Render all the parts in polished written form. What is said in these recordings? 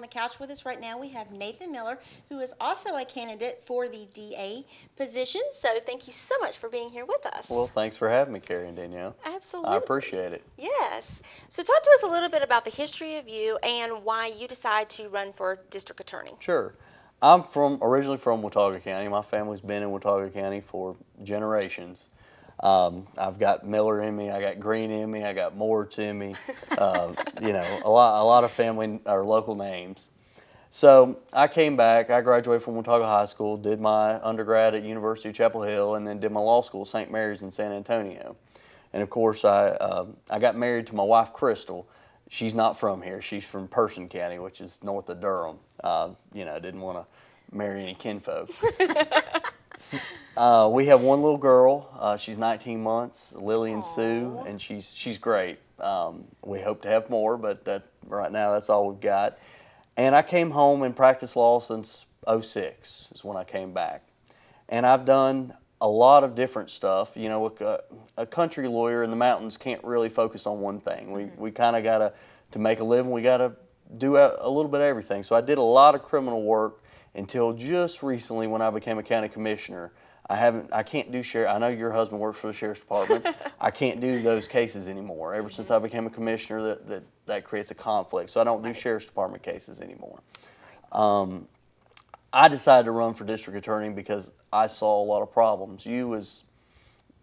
couch with us right now, we have Nathan Miller, who is also a candidate for the DA position. So thank you so much for being here with us. Well, thanks for having me, Carrie and Danielle. Absolutely. I appreciate it. Yes. So talk to us a little bit about the history of you and why you decided to run for district attorney. Sure. I'm originally from Watauga County. My family's been in Watauga County for generations. I've got Miller in me, I got Green in me, I got Moritz in me. You know, a lot of family or local names. So I came back. I graduated from Watauga High School, did my undergrad at University of Chapel Hill, and then did my law school at St. Mary's in San Antonio. And of course, I got married to my wife, Crystal. She's not from here. She's from Person County, which is north of Durham. You know, didn't want to marry any kinfolk. We have one little girl. She's 19 months, Lillian Sue, and she's great. We hope to have more, but right now that's all we've got. And I came home and practiced law since '06 is when I came back. And I've done a lot of different stuff. You know, a country lawyer in the mountains can't really focus on one thing. We kind of got to make a living, we got to do a little bit of everything. So I did a lot of criminal work until just recently when I became a county commissioner. I can't do sheriff. I know your husband works for the sheriff's department. I can't do those cases anymore. Ever since I became a commissioner, that creates a conflict. So I don't do sheriff's department cases anymore. I decided to run for district attorney because I saw a lot of problems. You as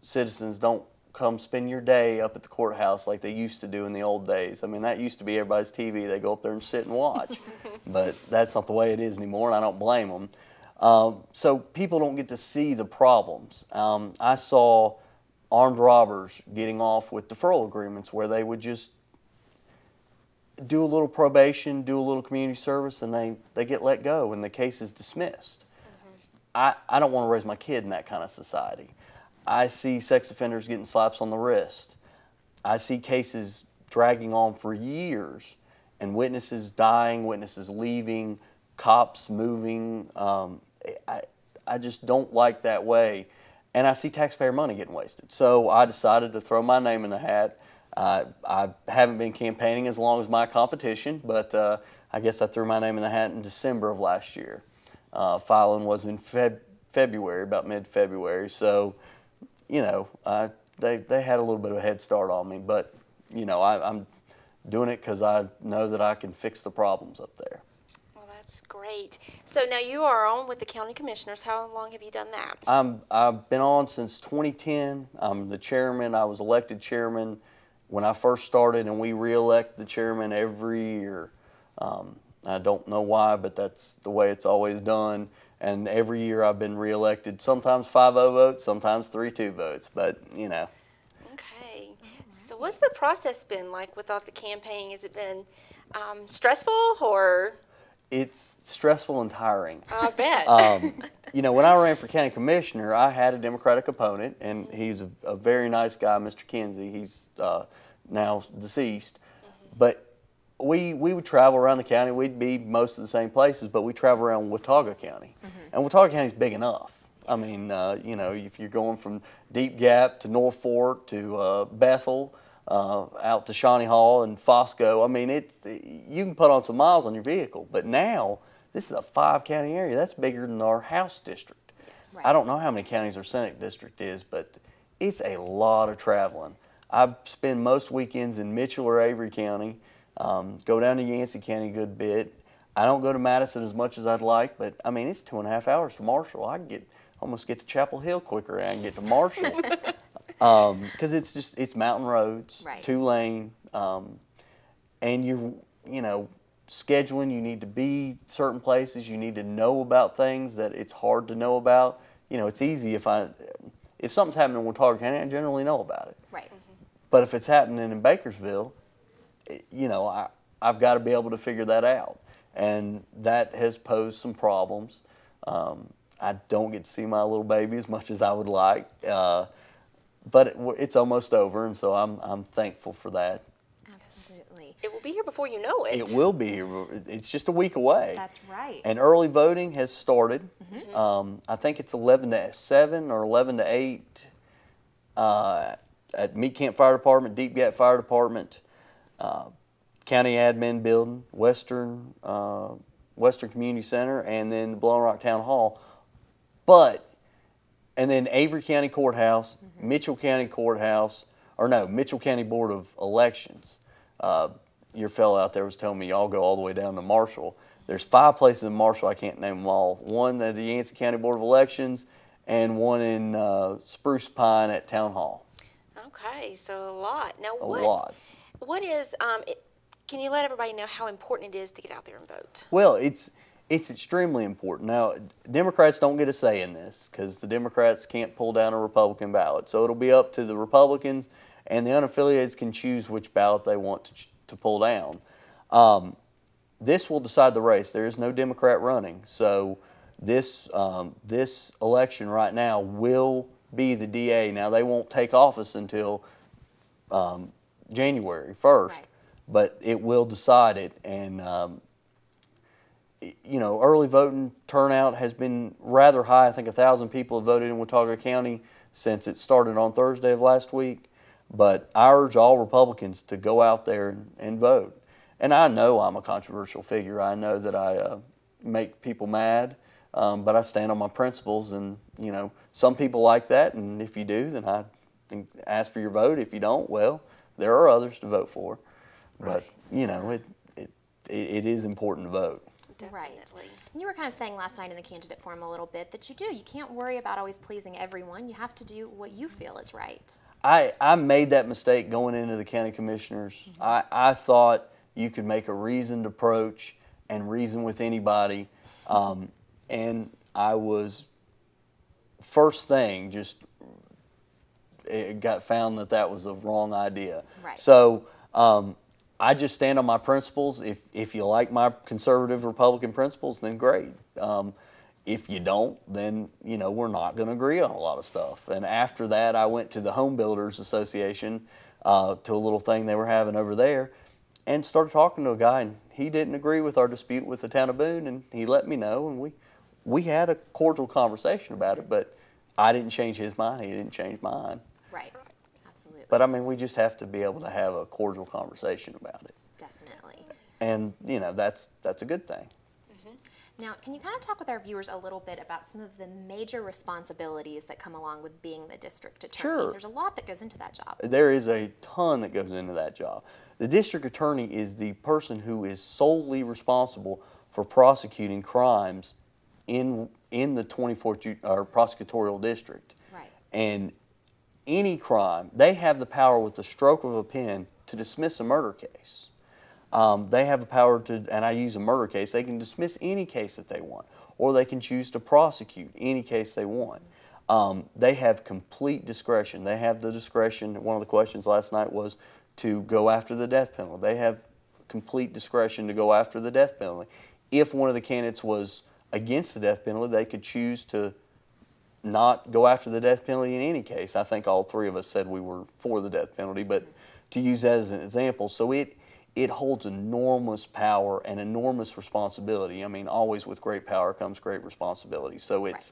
citizens don't come spend your day up at the courthouse like they used to do in the old days. I mean, that used to be everybody's TV. They go up there and sit and watch. But that's not the way it is anymore, and I don't blame them. So people don't get to see the problems. I saw armed robbers getting off with deferral agreements where they would just do a little probation, do a little community service, and they get let go and the case is dismissed. I don't want to raise my kid in that kind of society. I see sex offenders getting slaps on the wrist. I see cases dragging on for years and witnesses dying, witnesses leaving, cops moving. I just don't like that way. And I see taxpayer money getting wasted. So I decided to throw my name in the hat. I haven't been campaigning as long as my competition, but I guess I threw my name in the hat in December of last year. Filing was in February, about mid-February. So, you know, they had a little bit of a head start on me. But, you know, I'm doing it because I know that I can fix the problems up there. That's great. So now you are on with the county commissioners. How long have you done that? I've been on since 2010. I'm the chairman. I was elected chairman when I first started, and we re-elect the chairman every year. I don't know why, but that's the way it's always done. And every year I've been re-elected, sometimes 5-0 votes, sometimes 3-2 votes, but you know. Okay. So what's the process been like with all the campaigning? Has it been stressful or? It's stressful and tiring. I bet. You know, when I ran for county commissioner, I had a Democratic opponent, and he's a very nice guy, Mr. Kinsey. He's now deceased. But we would travel around the county. We'd be most of the same places, but we travel around Watauga County. And Watauga County is big enough. I mean, you know, if you're going from Deep Gap to North Fork to Bethel, out to Shawnee Hall and Fosco. I mean, you can put on some miles on your vehicle, but now this is a 5-county area. That's bigger than our House district. Yes. Right. I don't know how many counties our Senate district is, but it's a lot of traveling. I spend most weekends in Mitchell or Avery County, go down to Yancey County a good bit. I don't go to Madison as much as I'd like, but I mean, it's 2.5 hours to Marshall. I can almost get to Chapel Hill quicker than I can get to Marshall. Because it's mountain roads, right. 2-lane, and you know, scheduling, you need to be certain places, you need to know about things that it's hard to know about. You know, it's easy if something's happening in Watauga County, I generally know about it. Right. But if it's happening in Bakersville, you know, I've got to be able to figure that out. And that has posed some problems. I don't get to see my little baby as much as I would like. But it's almost over, and so I'm thankful for that. Absolutely. It will be here before you know it. It will be here. It's just a week away. That's right. And early voting has started. I think it's 11 to 7 or 11 to 8 at Meat Camp Fire Department, Deep Gap Fire Department. County Admin Building, Western Community Center, and then the Blowing Rock Town Hall. And then Avery County Courthouse, Mitchell County Courthouse, Mitchell County Board of Elections. Your fellow out there was telling me y'all go all the way down to Marshall. There's 5 places in Marshall, I can't name them all. One at the Yancey County Board of Elections, and one in Spruce Pine at Town Hall. Okay, so a lot. Now, A lot. What is, can you let everybody know how important it is to get out there and vote? Well, it's extremely important. Now, Democrats don't get a say in this because the Democrats can't pull down a Republican ballot. So it'll be up to the Republicans, and the unaffiliated can choose which ballot they want to pull down. This will decide the race. There is no Democrat running. So this election right now will be the DA. Now, they won't take office until January 1st, right, but it will decide it. And early voting turnout has been rather high. I think 1,000 people have voted in Watauga County since it started on Thursday of last week. But I urge all Republicans to go out there and vote. And I know I'm a controversial figure. I know that I make people mad, but I stand on my principles. And, some people like that. And if you do, then I ask for your vote. If you don't, well, there are others to vote for. Right. But, it is important to vote. Definitely. Right. And you were kind of saying last night in the candidate forum a little bit that you can't worry about always pleasing everyone. You have to do what you feel is right. I made that mistake going into the county commissioners. I thought you could make a reasoned approach and reason with anybody. And I was, first thing, it got found that was a wrong idea. Right. So I just stand on my principles. If you like my conservative Republican principles, then great. If you don't, then, we're not going to agree on a lot of stuff. And after that, I went to the Home Builders Association, to a little thing they were having over there, and started talking to a guy, and he didn't agree with our dispute with the town of Boone, and he let me know, and we had a cordial conversation about it, but I didn't change his mind. He didn't change mine. Right. Absolutely. But, we just have to be able to have a cordial conversation about it. Definitely. And, that's a good thing. Now, can you kind of talk with our viewers a little bit about some of the major responsibilities that come along with being the district attorney? Sure. There's a lot that goes into that job. There is a ton that goes into that job. The district attorney is the person who is solely responsible for prosecuting crimes in the 24th prosecutorial district. Right. And any crime, they have the power with the stroke of a pen to dismiss a murder case. They have the power to, and I use a murder case, they can dismiss any case that they want, or they can choose to prosecute any case they want. They have complete discretion. They have the discretion, one of the questions last night was to go after the death penalty. They have complete discretion to go after the death penalty. If one of the candidates was against the death penalty, they could choose to not go after the death penalty in any case. I think all 3 of us said we were for the death penalty, but to use that as an example. So it holds enormous power and enormous responsibility. Always with great power comes great responsibility. So it's,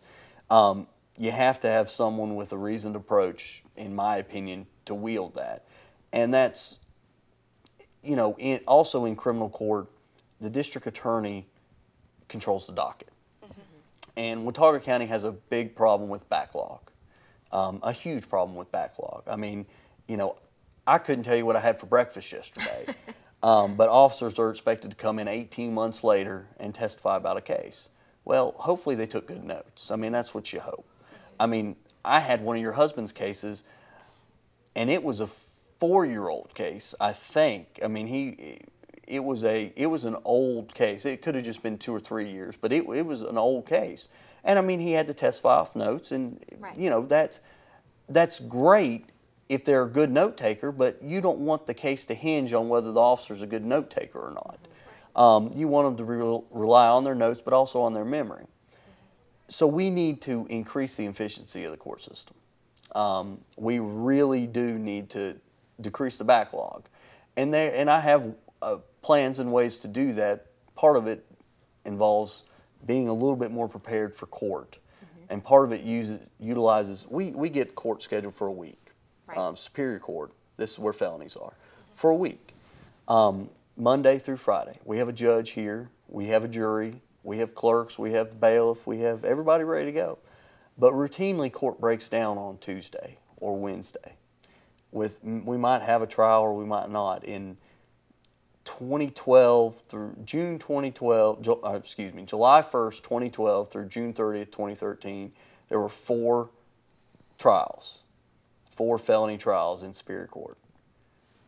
you have to have someone with a reasoned approach, in my opinion, to wield that. And that's, also in criminal court, the district attorney controls the docket. And Watauga County has a big problem with backlog, a huge problem with backlog. I couldn't tell you what I had for breakfast yesterday. But officers are expected to come in 18 months later and testify about a case. Well, hopefully they took good notes. That's what you hope. I had one of your husband's cases, and it was a 4-year-old case, I think. It was an old case. It could have just been 2 or 3 years, but it was an old case. And he had to testify off notes, and right. That's great if they're a good note taker, but you don't want the case to hinge on whether the officer's a good note taker or not. You want them to rely on their notes, but also on their memory. So we need to increase the efficiency of the court system. We really do need to decrease the backlog. And I have plans and ways to do that. Part of it involves being a little bit more prepared for court. And part of it utilizes, we get court scheduled for a week. Right. Superior Court, this is where felonies are, for a week. Monday through Friday. We have a judge here, we have a jury, we have clerks, we have the bailiff, we have everybody ready to go. But routinely, court breaks down on Tuesday or Wednesday. We might have a trial or we might not. In 2012 through June 2012, July 1st, 2012 through June 30th, 2013, there were 4 trials, 4 felony trials in Superior Court.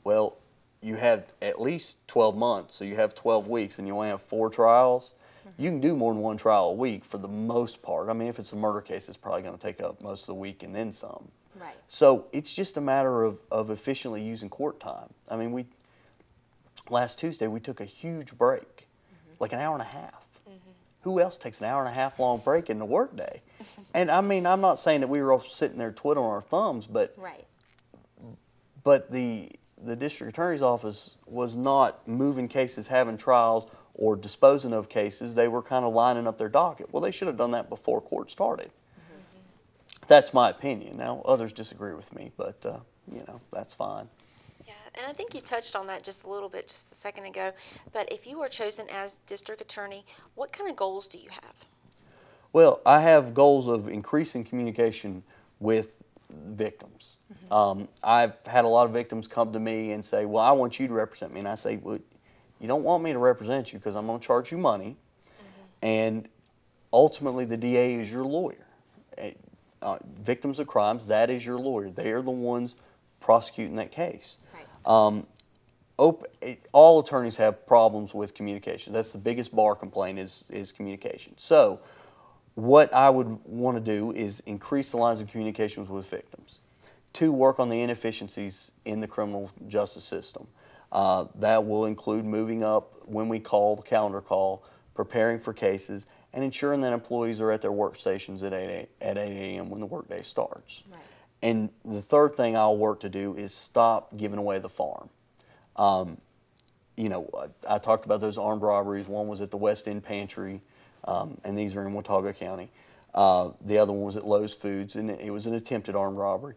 Well, you have at least 12 months, so you have 12 weeks, and you only have 4 trials. You can do more than 1 trial a week for the most part. I mean, if it's a murder case, it's probably going to take up most of the week and then some. Right. So it's just a matter of efficiently using court time. I mean, last Tuesday we took a huge break, like an hour and a half. Who else takes an hour and a half long break in the workday? And I mean, I'm not saying that we were all sitting there twiddling our thumbs, but Right. the district attorney's office was not moving cases, having trials, or disposing of cases. They were kind of lining up their docket. Well, they should have done that before court started. That's my opinion. Now, others disagree with me, but that's fine. Yeah, and I think you touched on that just a little bit just a second ago. But if you were chosen as district attorney, what kind of goals do you have? Well, I have goals of increasing communication with victims. I've had a lot of victims come to me and say, well, I want you to represent me. And I say, well, you don't want me to represent you because I'm going to charge you money. And ultimately, the DA is your lawyer. Victims of crimes, that is your lawyer. They are the ones prosecuting that case. Right. All attorneys have problems with communication. That's the biggest bar complaint is communication. So what I would want to do is increase the lines of communications with victims. 2, work on the inefficiencies in the criminal justice system. That will include moving up when we call the calendar call, preparing for cases, and ensuring that employees are at their workstations at 8 a.m. when the workday starts. Right. And the third thing I'll work to do is stop giving away the farm. I talked about those armed robberies. One was at the West End Pantry, and these are in Watauga County. The other one was at Lowe's Foods, and it was an attempted armed robbery.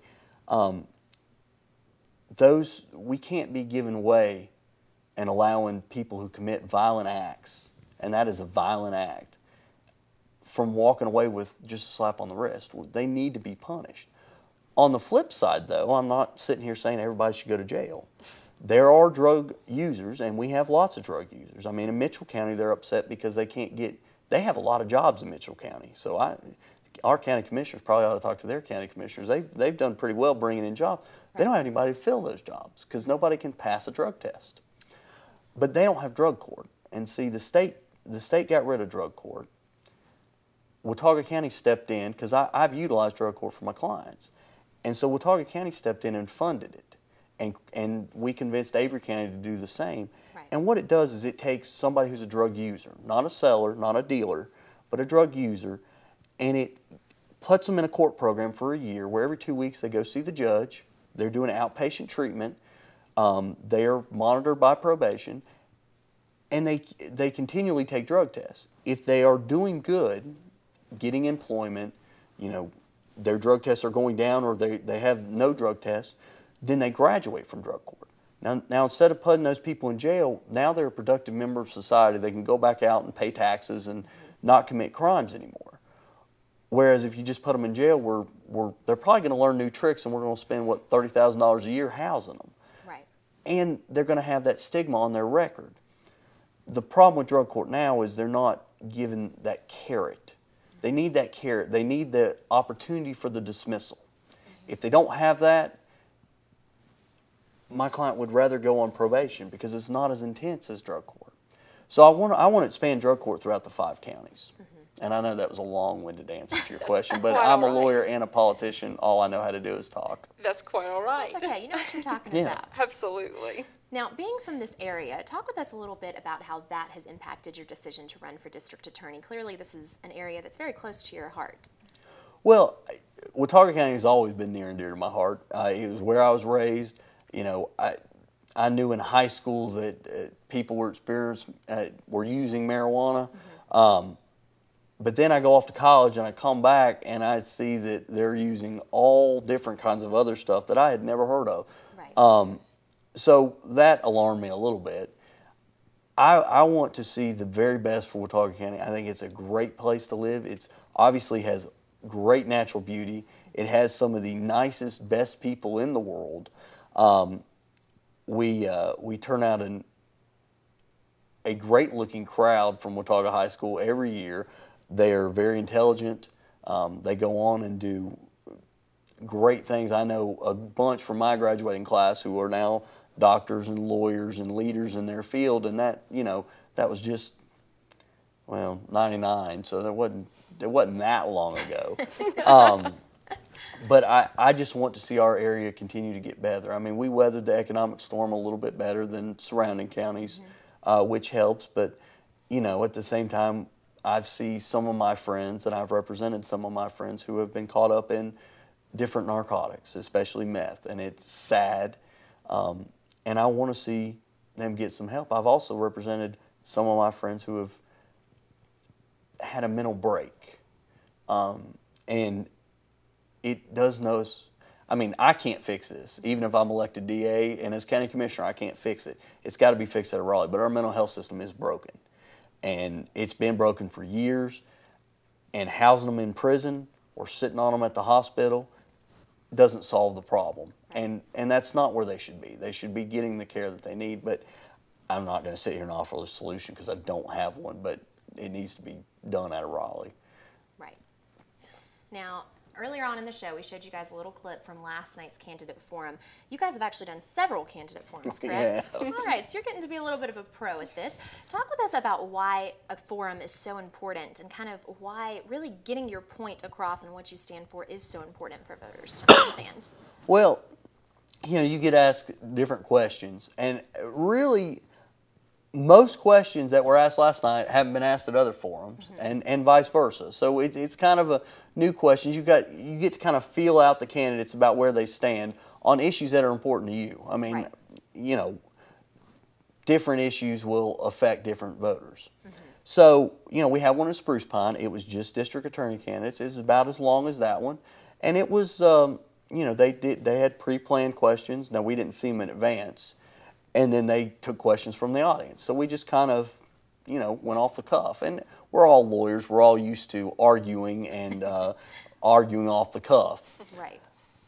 Those we can't be giving away and allowing people who commit violent acts, and that is a violent act, from walking away with just a slap on the wrist. They need to be punished. On the flip side, though, I'm not sitting here saying everybody should go to jail. There are drug users, and we have lots of drug users. I mean, in Mitchell County, they're upset because they have a lot of jobs in Mitchell County. So our county commissioners probably ought to talk to their county commissioners. They've done pretty well bringing in jobs. They don't have anybody to fill those jobs because nobody can pass a drug test. But they don't have drug court. And see, the state got rid of drug court. Watauga County stepped in because I've utilized drug court for my clients. And so Watauga County stepped in and funded it. And we convinced Avery County to do the same. Right. And what it does is it takes somebody who's a drug user, not a seller, not a dealer, but a drug user, and it puts them in a court program for a year where every 2 weeks they go see the judge. They're doing outpatient treatment. They are monitored by probation. And they continually take drug tests. If they are doing good, getting employment, their drug tests are going down or they have no drug tests, then they graduate from drug court. Now instead of putting those people in jail, now they're a productive member of society. They can go back out and pay taxes and not commit crimes anymore. Whereas if you just put them in jail, they're probably going to learn new tricks, and we're going to spend, $30,000 a year housing them. Right. And they're going to have that stigma on their record. The problem with drug court now is they're not given that carrot. They need that carrot. They need the opportunity for the dismissal. If they don't have that, my client would rather go on probation because it's not as intense as drug court. So I want to expand drug court throughout the 5 counties. And I know that was a long-winded answer to your question, but quite I'm a all right. lawyer and a politician. All I know how to do is talk. That's quite all right. It's okay. You know what you're talking Yeah. about. Absolutely. Now, being from this area, talk with us a little bit about how that has impacted your decision to run for district attorney. Clearly, this is an area that's very close to your heart. Well, Watauga County has always been near and dear to my heart. It was where I was raised. I knew in high school that people were using marijuana. But then I go off to college and I come back and I see that they're using all different kinds of other stuff that I had never heard of. Right. So that alarmed me a little bit. I want to see the very best for Watauga County. I think it's a great place to live. It's obviously has great natural beauty. It has some of the nicest, best people in the world. We turn out a great looking crowd from Watauga High School every year. They are very intelligent. They go on and do great things. I know a bunch from my graduating class who are now doctors and lawyers and leaders in their field, and that, you know, that was just, well, 99, so it wasn't that long ago. But I just want to see our area continue to get better. I mean, we weathered the economic storm a little bit better than surrounding counties, which helps, but, you know, at the same time, I've seen some of my friends, and I've represented some of my friends who have been caught up in different narcotics, especially meth, and it's sad. And I want to see them get some help. I've also represented some of my friends who have had a mental break. And it does know, I mean, I can't fix this. Even if I'm elected DA and as county commissioner, I can't fix it. It's got to be fixed out of Raleigh. But our mental health system is broken. And it's been broken for years. And housing them in prison or sitting on them at the hospital doesn't solve the problem. And that's not where they should be. They should be getting the care that they need. But I'm not going to sit here and offer a solution because I don't have one. But it needs to be done out of Raleigh. Right. Now, earlier on in the show, we showed you guys a little clip from last night's candidate forum. You guys have actually done several candidate forums, correct? Yeah. All right, so you're getting to be a little bit of a pro at this. Talk with us about why a forum is so important and kind of why really getting your point across and what you stand for is so important for voters to understand. Well, you know, you get asked different questions, and really, most questions that were asked last night haven't been asked at other forums, and vice versa. So it's kind of a new questions. You get to kind of feel out the candidates about where they stand on issues that are important to you. I mean, you know, different issues will affect different voters. So, you know, we had one in Spruce Pine. It was just district attorney candidates. It was about as long as that one, and it was, you know, they had pre-planned questions. Now, we didn't see them in advance. And then they took questions from the audience. So we just kind of, you know, went off the cuff. And we're all lawyers. We're all used to arguing and arguing off the cuff. Right.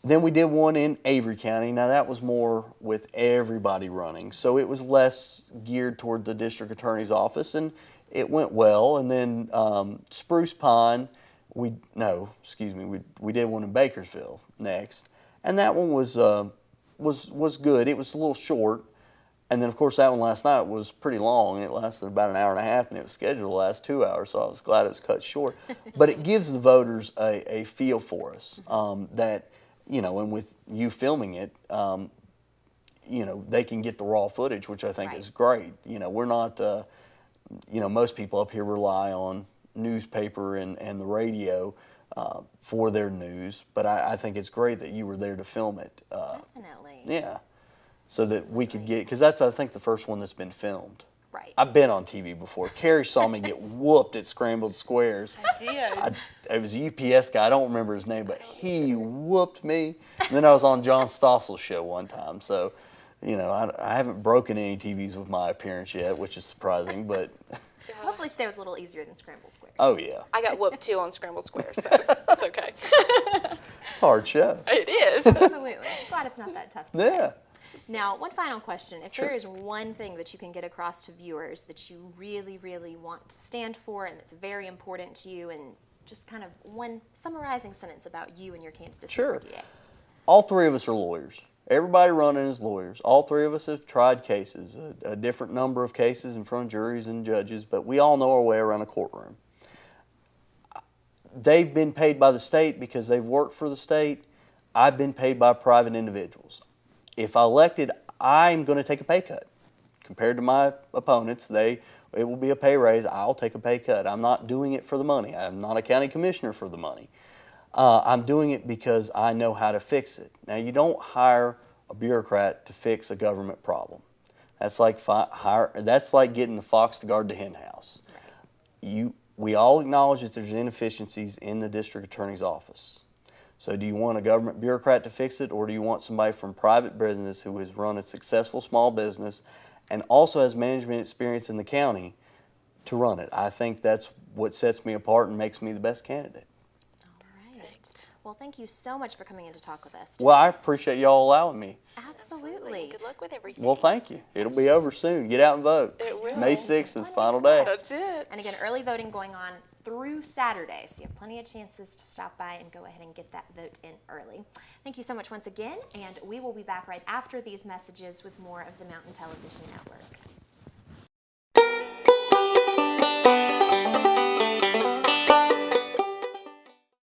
Then we did one in Avery County. Now, that was more with everybody running. So it was less geared toward the district attorney's office. And it went well. And then Spruce Pine, we did one in Bakersville next. And that one was good. It was a little short. And then, of course, that one last night was pretty long. It lasted about an hour and a half, and it was scheduled to last 2 hours, so I was glad it was cut short. But it gives the voters a feel for us that, you know, and with you filming it, you know, they can get the raw footage, which I think is great. You know, we're not, you know, most people up here rely on newspaper and the radio for their news, but I think it's great that you were there to film it. Definitely. Yeah. So that we could get, because that's, I think, the first one that's been filmed. Right. I've been on TV before. Carrie saw me get whooped at Scrambled Squares. I did. It was a UPS guy. I don't remember his name, but he whooped me. And then I was on John Stossel's show one time. So, you know, I haven't broken any TVs with my appearance yet, which is surprising, but... Hopefully today was a little easier than Scrambled Squares. Oh, yeah. I got whooped too on Scrambled Squares, so it's okay. It's a hard show. It is. Absolutely. Glad it's not that tough today. Yeah. Now, one final question. If Sure. there is one thing that you can get across to viewers that you really, really want to stand for and that's very important to you, and just kind of one summarizing sentence about you and your candidacy Sure. for DA. All three of us are lawyers. Everybody running is lawyers. All three of us have tried cases, a different number of cases in front of juries and judges, but we all know our way around a courtroom. They've been paid by the state because they've worked for the state. I've been paid by private individuals. If elected, I'm going to take a pay cut. Compared to my opponents, it will be a pay raise. I'll take a pay cut. I'm not doing it for the money. I'm not a county commissioner for the money. I'm doing it because I know how to fix it. Now, you don't hire a bureaucrat to fix a government problem. That's like getting the fox to guard the hen house. We all acknowledge that there's inefficiencies in the district attorney's office. So do you want a government bureaucrat to fix it, or do you want somebody from private business who has run a successful small business and also has management experience in the county to run it. I think that's what sets me apart and makes me the best candidate. All right. Well, thank you so much for coming in to talk with us. Well, I appreciate y'all allowing me. Absolutely. Good luck with everything. Well, thank you. It'll be over soon. Get out and vote. It will. May 6th is final day. That's it. And again, early voting going on through Saturday, so you have plenty of chances to stop by and go ahead and get that vote in early. Thank you so much once again, and we will be back right after these messages with more of the Mountain Television Network.